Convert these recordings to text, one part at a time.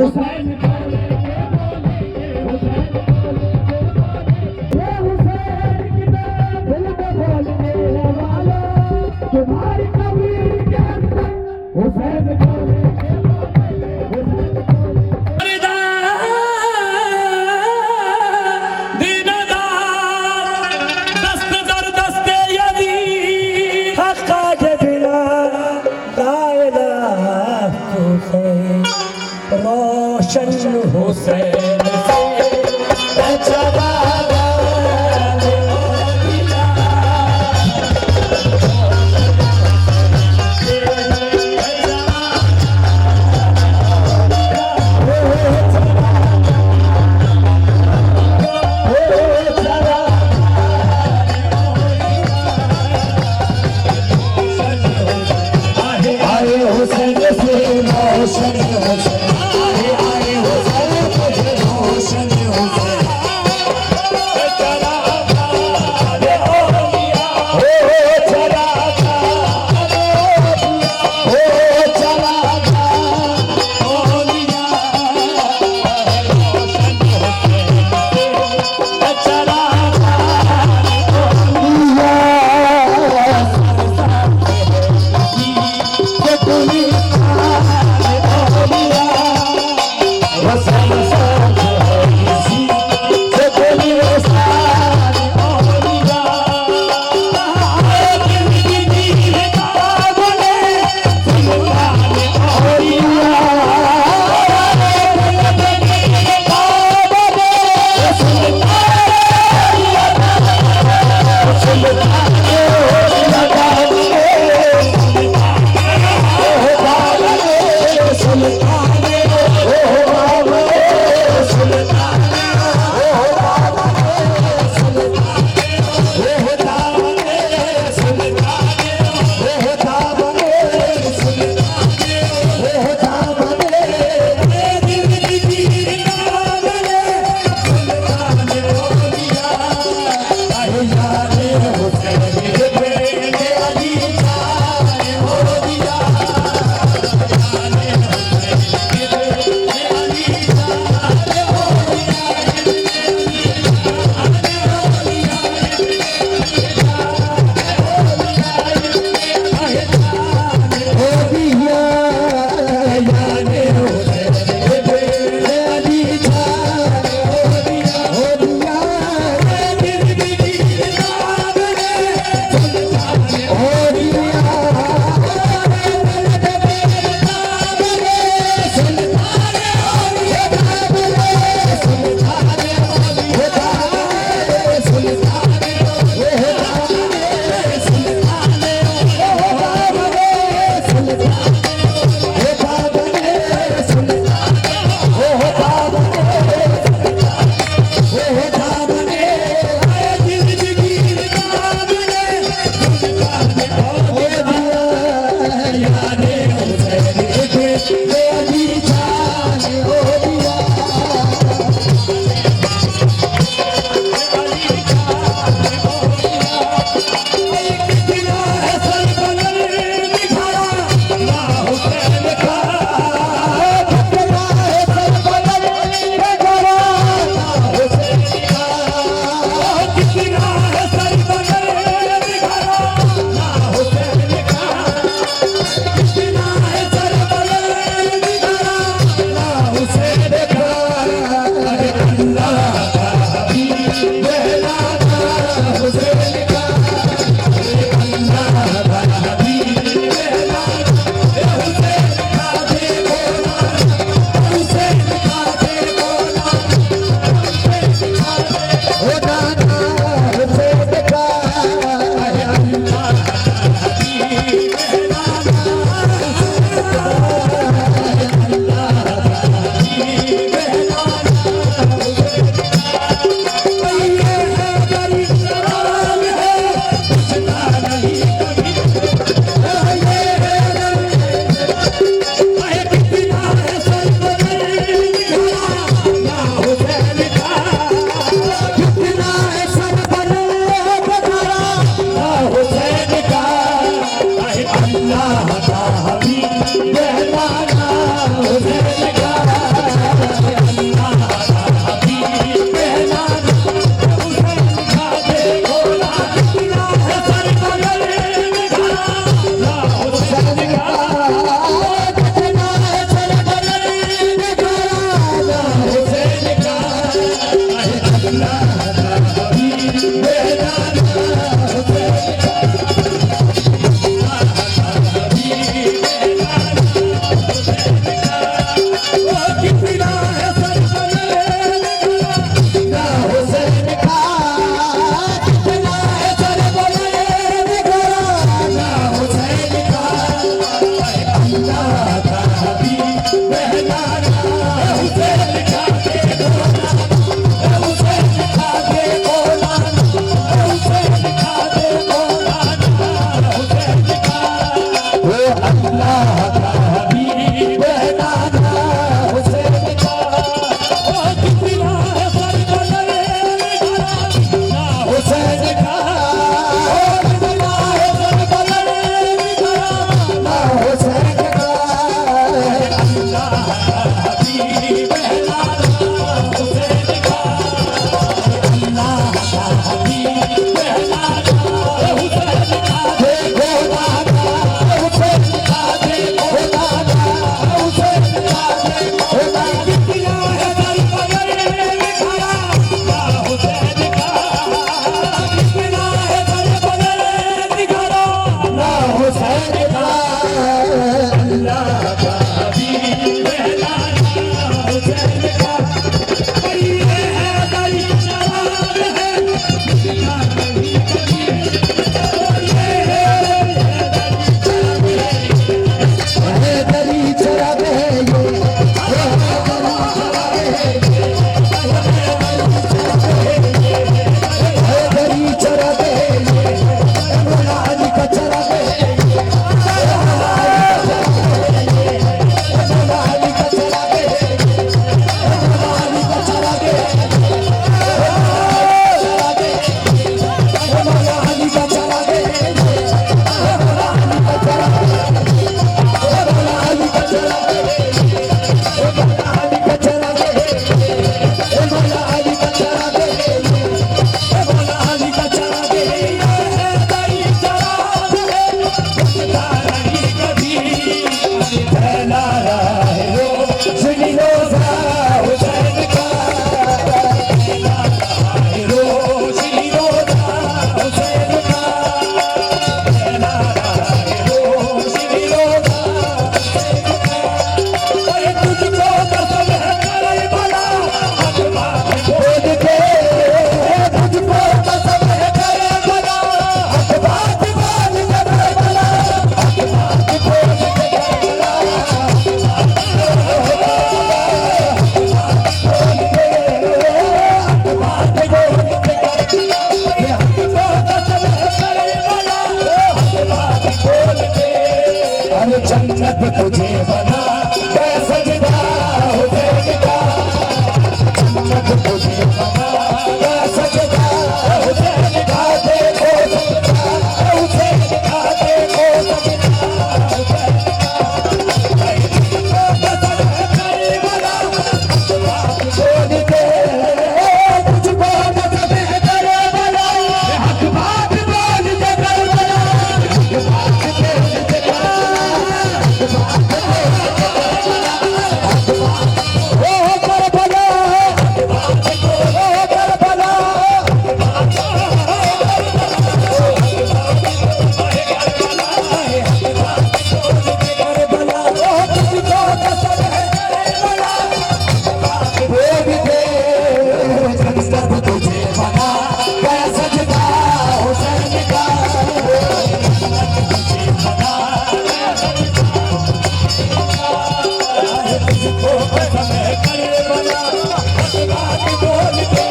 हुसैन बोले के बोले, हुसैन बोले के बोले, ये हुसैन की तरह दिल में बोलने वाला, तुम्हारी कबीर के अंदर हुसैन बोले के बोले, हुसैन बोले रोशन हुसैन से चला तुझको कसम करे बना हक बात बोल के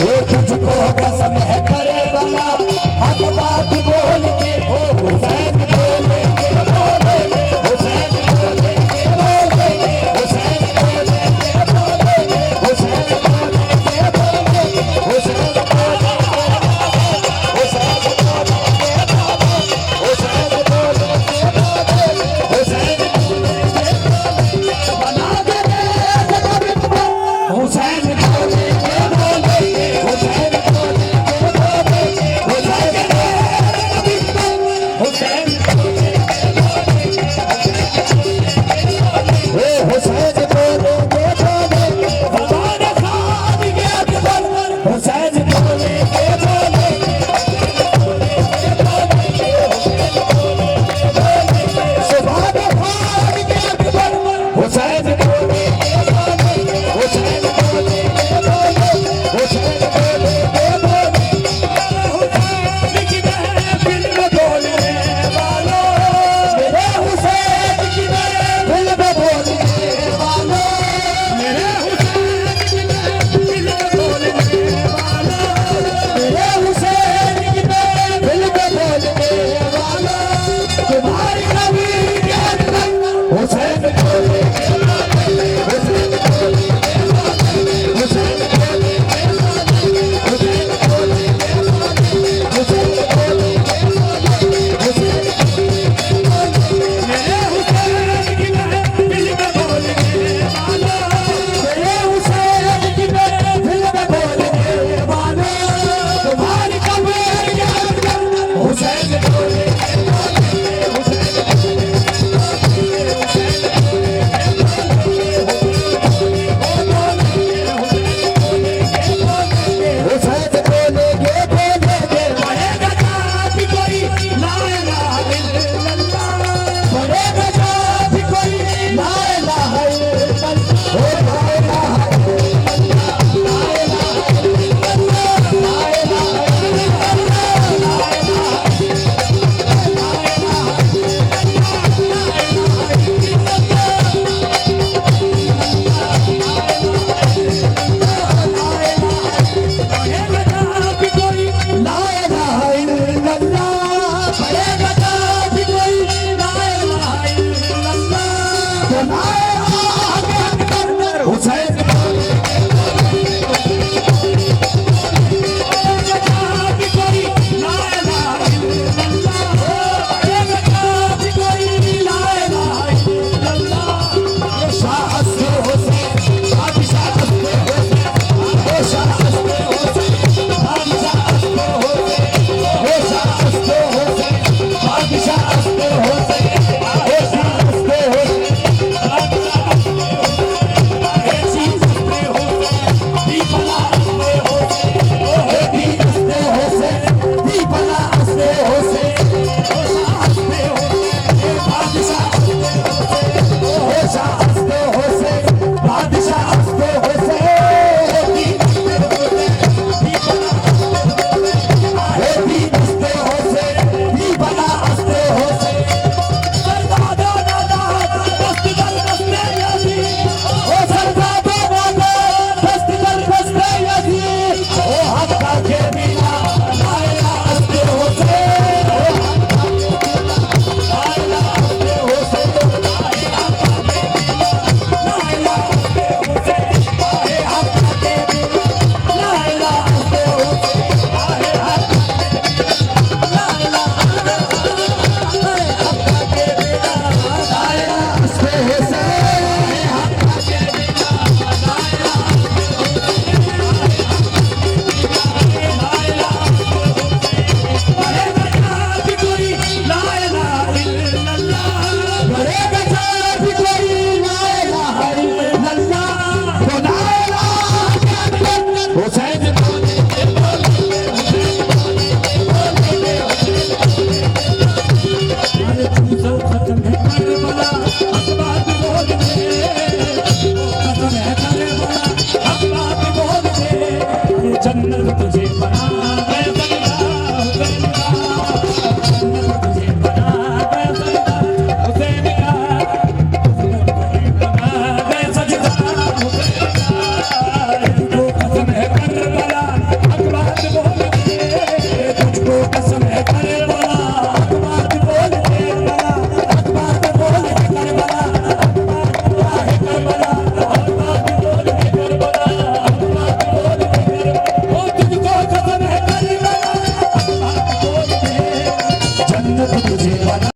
वो तुझको कसम है करे बना हक बात बोल के ओ हुसैन बोले के बोले हुसैन बोले के बोले हुसैन बोले के बोले हुसैन बोले के बोले हुसैन बोले के बोले हुसैन बोले के बोले हुसैन बोले के बोले हुसैन बोले के बोले बना दे हुसैन बोले के बोले हुसैन बोले के बोले हुसैन हुसैन ओ हुसैन बोले के बोले हमारे खान के अकबर हुसैन बोले के बोले सुभान खान के अकबर हुसैन बोले के बोले हुसैन बोले के बोले हुसैन बोले के बोले मेरे हुसैन की दिल में बोलने वालों मेरे हुसैन की दिल में बोलने वालों तुम्हारी कभी याद नहीं हुसैन बोले के बोले हुसैन बोले के बोले हुसैन बोले के बोले हुसैन बोले के बोले हुसैन बोले के बोले हुसैन मेरे हुसैन की दिल में बोलने वाला मेरे हुसैन की दिल में बोलने वालों तुम्हारी कभी याद नहीं हुसैन बोले के बोले हुसैन हुसैन बोले के बोले कहेगा जाति कोई ला इलाहा इल्लल्लाह बड़े गजब कोई ला इलाहा इल्लल्लाह ओ ला इलाहा इल्लल्लाह ला इलाहा इल्लल्लाह ला इलाहा इल्लल्लाह ला इलाहा कहेगा जाति कोई ला इलाहा इल्लल्लाह बड़े गजब कोई ला इलाहा इल्लल्लाह